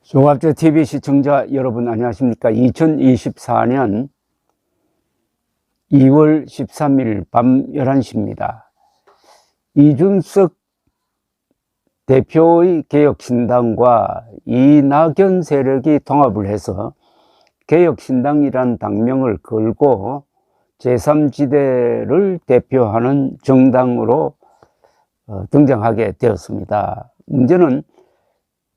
종합제 TV 시청자 여러분 안녕하십니까. 2024년 2월 13일 밤 11시입니다. 이준석 대표의 개혁신당과 이낙연 세력이 통합을 해서 개혁신당이란 당명을 걸고 제3지대를 대표하는 정당으로 등장하게 되었습니다. 문제는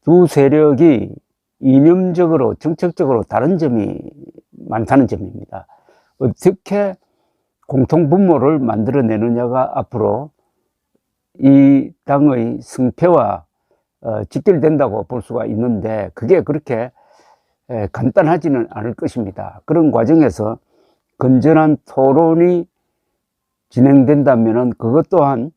두 세력이 이념적으로 정책적으로 다른 점이 많다는 점입니다. 어떻게 공통분모를 만들어내느냐가 앞으로 이 당의 승패와 직결된다고 볼 수가 있는데, 그게 그렇게 간단하지는 않을 것입니다. 그런 과정에서 건전한 토론이 진행된다면 그것 또한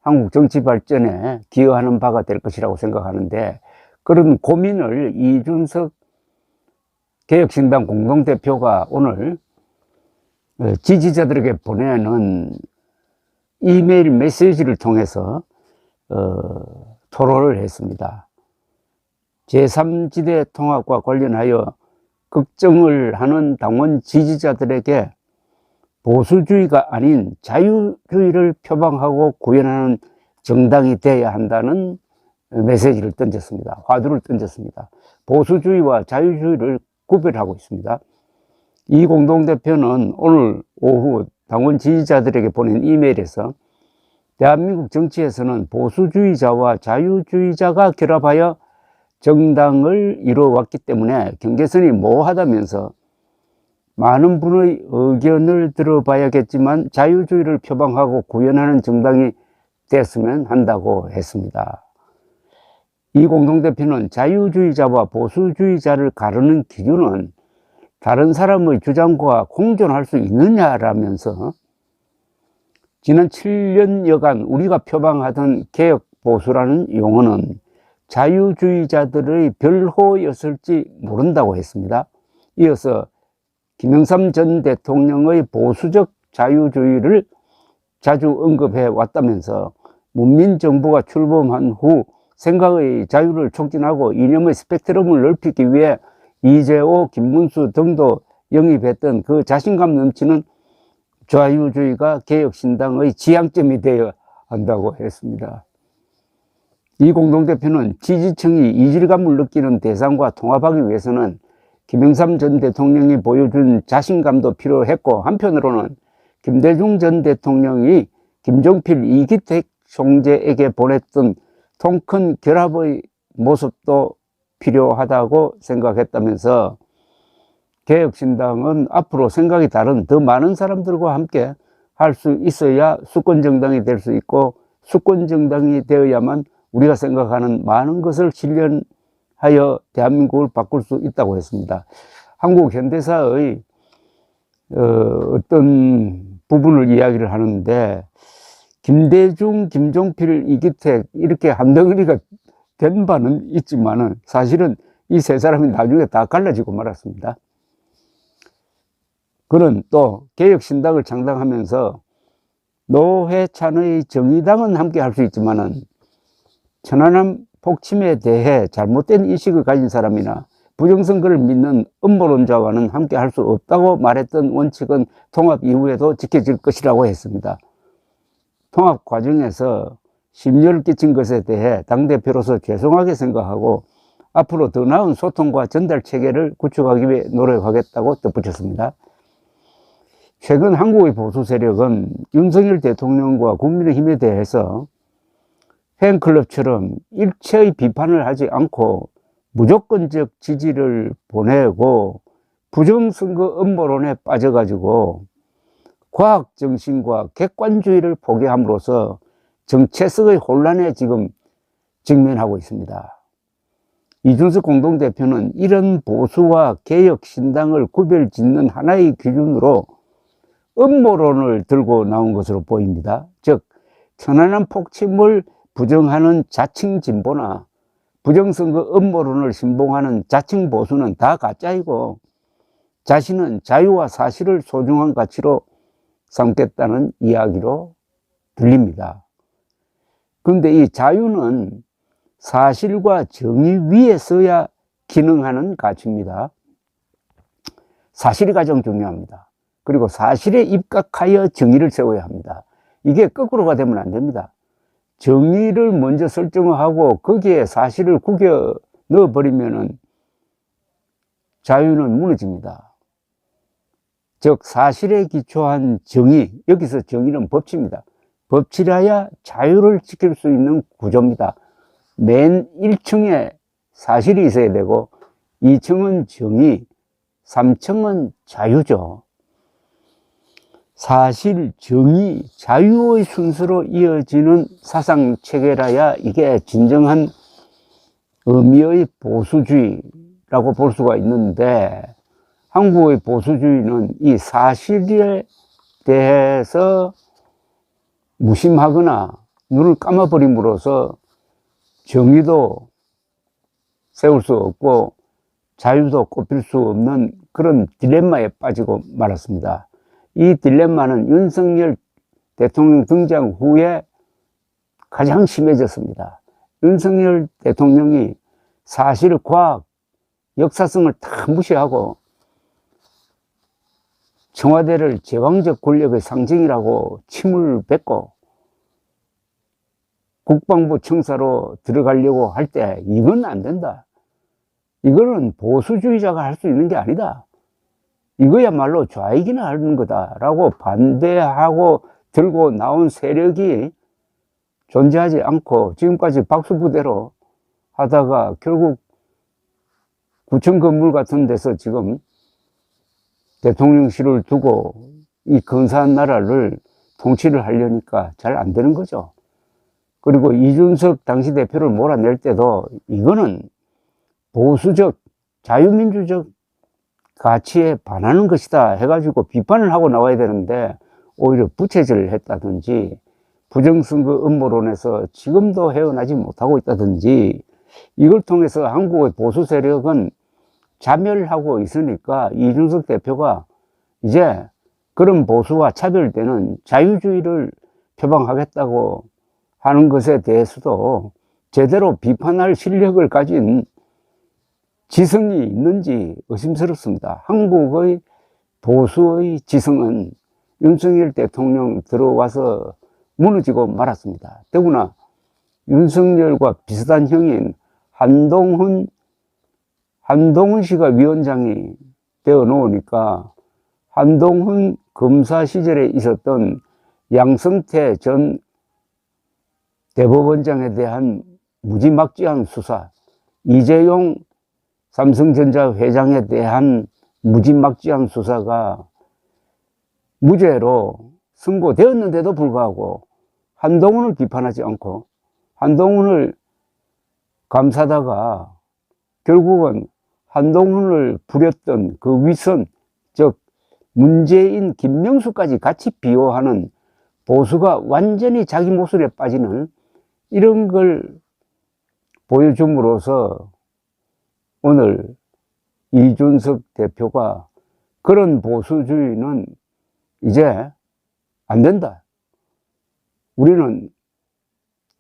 한국 정치 발전에 기여하는 바가 될 것이라고 생각하는데, 그런 고민을 이준석 개혁신당 공동대표가 오늘 지지자들에게 보내는 이메일 메시지를 통해서 토론을 했습니다. 제3지대 통합과 관련하여 걱정을 하는 당원 지지자들에게 보수주의가 아닌 자유주의를 표방하고 구현하는 정당이 되어야 한다는 메시지를 던졌습니다. 화두를 던졌습니다. 보수주의와 자유주의를 구별하고 있습니다. 이 공동대표는 오늘 오후 당원 지지자들에게 보낸 이메일에서 대한민국 정치에서는 보수주의자와 자유주의자가 결합하여 정당을 이루어왔기 때문에 경계선이 모호하다면서 많은 분의 의견을 들어봐야겠지만 자유주의를 표방하고 구현하는 정당이 됐으면 한다고 했습니다. 이 공동대표는 자유주의자와 보수주의자를 가르는 기준은 다른 사람의 주장과 공존할 수 있느냐라면서 지난 7년여간 우리가 표방하던 개혁보수라는 용어는 자유주의자들의 별호였을지 모른다고 했습니다. 이어서 김영삼 전 대통령의 보수적 자유주의를 자주 언급해 왔다면서 문민정부가 출범한 후 생각의 자유를 촉진하고 이념의 스펙트럼을 넓히기 위해 이재호, 김문수 등도 영입했던 그 자신감 넘치는 자유주의가 개혁신당의 지향점이 되어야 한다고 했습니다. 이 공동대표는 지지층이 이질감을 느끼는 대상과 통합하기 위해서는 김영삼 전 대통령이 보여준 자신감도 필요했고, 한편으로는 김대중 전 대통령이 김종필, 이기택 총재에게 보냈던 통큰 결합의 모습도 필요하다고 생각했다면서 개혁신당은 앞으로 생각이 다른 더 많은 사람들과 함께 할 수 있어야 수권정당이 될 수 있고, 수권정당이 되어야만 우리가 생각하는 많은 것을 실현하여 대한민국을 바꿀 수 있다고 했습니다. 한국 현대사의 어떤 부분을 이야기를 하는데, 김대중, 김종필, 이기택 이렇게 한 덩어리가 된 바는 있지만은 사실은 이 세 사람이 나중에 다 갈라지고 말았습니다. 그는 또 개혁신당을 창당하면서 노회찬의 정의당은 함께 할 수 있지만은 천안함 폭침에 대해 잘못된 인식을 가진 사람이나 부정선거를 믿는 음모론자와는 함께 할 수 없다고 말했던 원칙은 통합 이후에도 지켜질 것이라고 했습니다. 통합 과정에서 심려를 끼친 것에 대해 당대표로서 죄송하게 생각하고 앞으로 더 나은 소통과 전달 체계를 구축하기 위해 노력하겠다고 덧붙였습니다. 최근 한국의 보수 세력은 윤석열 대통령과 국민의힘에 대해서 팬클럽처럼 일체의 비판을 하지 않고 무조건적 지지를 보내고 부정선거 음모론에 빠져가지고 과학정신과 객관주의를 포기함으로써 정체성의 혼란에 지금 직면하고 있습니다. 이준석 공동대표는 이런 보수와 개혁신당을 구별짓는 하나의 기준으로 음모론을 들고 나온 것으로 보입니다. 즉, 천안함 폭침을 부정하는 자칭 진보나 부정선거 음모론을 신봉하는 자칭 보수는 다 가짜이고 자신은 자유와 사실을 소중한 가치로 삼겠다는 이야기로 들립니다. 그런데 이 자유는 사실과 정의 위에 서야 기능하는 가치입니다. 사실이 가장 중요합니다. 그리고 사실에 입각하여 정의를 세워야 합니다. 이게 거꾸로가 되면 안 됩니다. 정의를 먼저 설정하고 거기에 사실을 구겨 넣어버리면은 자유는 무너집니다. 즉 사실에 기초한 정의, 여기서 정의는 법치입니다. 법치라야 자유를 지킬 수 있는 구조입니다. 맨 1층에 사실이 있어야 되고 2층은 정의, 3층은 자유죠. 사실, 정의, 자유의 순서로 이어지는 사상체계라야 이게 진정한 의미의 보수주의라고 볼 수가 있는데, 한국의 보수주의는 이 사실에 대해서 무심하거나 눈을 감아버림으로써 정의도 세울 수 없고 자유도 꼽힐 수 없는 그런 딜레마에 빠지고 말았습니다. 이 딜레마는 윤석열 대통령 등장 후에 가장 심해졌습니다. 윤석열 대통령이 사실, 과학, 역사성을 다 무시하고 청와대를 제왕적 권력의 상징이라고 침을 뱉고 국방부 청사로 들어가려고 할 때 이건 안 된다. 이거는 보수주의자가 할 수 있는 게 아니다. 이거야말로 좌익이나 하는 거다라고 반대하고 들고 나온 세력이 존재하지 않고 지금까지 박수부대로 하다가 결국 구청 건물 같은 데서 지금 대통령실을 두고 이 근사한 나라를 통치를 하려니까 잘 안 되는 거죠. 그리고 이준석 당시 대표를 몰아낼 때도 이거는 보수적, 자유민주적 가치에 반하는 것이다 해가지고 비판을 하고 나와야 되는데 오히려 부채질을 했다든지 부정선거 음모론에서 지금도 헤어나지 못하고 있다든지 이걸 통해서 한국의 보수 세력은 자멸하고 있으니까 이준석 대표가 이제 그런 보수와 차별되는 자유주의를 표방하겠다고 하는 것에 대해서도 제대로 비판할 실력을 가진 지성이 있는지 의심스럽습니다. 한국의 보수의 지성은 윤석열 대통령 들어와서 무너지고 말았습니다. 더구나 윤석열과 비슷한 형인 한동훈 씨가 위원장이 되어 놓으니까 한동훈 검사 시절에 있었던 양성태 전 대법원장에 대한 무지막지한 수사, 이재용 삼성전자 회장에 대한 무지막지한 수사가 무죄로 선고되었는데도 불구하고 한동훈을 비판하지 않고 한동훈을 감싸다가 결국은 한동훈을 부렸던 그 위선, 즉 문재인, 김명수까지 같이 비호하는 보수가 완전히 자기 모술에 빠지는 이런 걸 보여줌으로써 오늘 이준석 대표가 그런 보수주의는 이제 안 된다. 우리는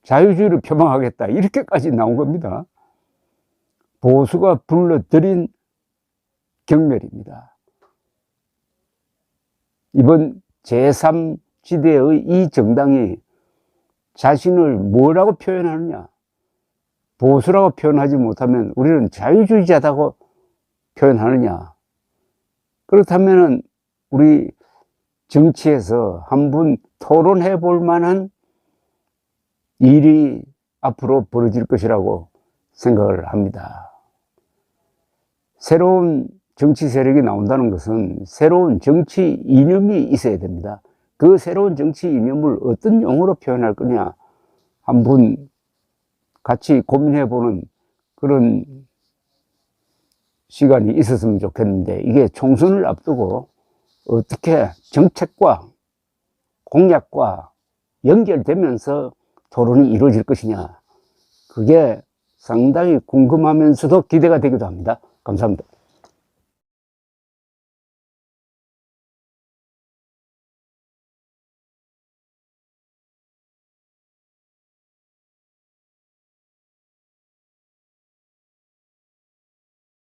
자유주의를 표방하겠다. 이렇게까지 나온 겁니다. 보수가 불러들인 경멸입니다. 이번 제3지대의 이 정당이 자신을 뭐라고 표현하느냐? 보수라고 표현하지 못하면 우리는 자유주의자다고 표현하느냐? 그렇다면 우리 정치에서 한번 토론해 볼 만한 일이 앞으로 벌어질 것이라고 생각을 합니다. 새로운 정치 세력이 나온다는 것은 새로운 정치 이념이 있어야 됩니다. 그 새로운 정치 이념을 어떤 용어로 표현할 거냐 한번 같이 고민해 보는 그런 시간이 있었으면 좋겠는데 이게 총선을 앞두고 어떻게 정책과 공약과 연결되면서 토론이 이루어질 것이냐 그게 상당히 궁금하면서도 기대가 되기도 합니다. 감사합니다.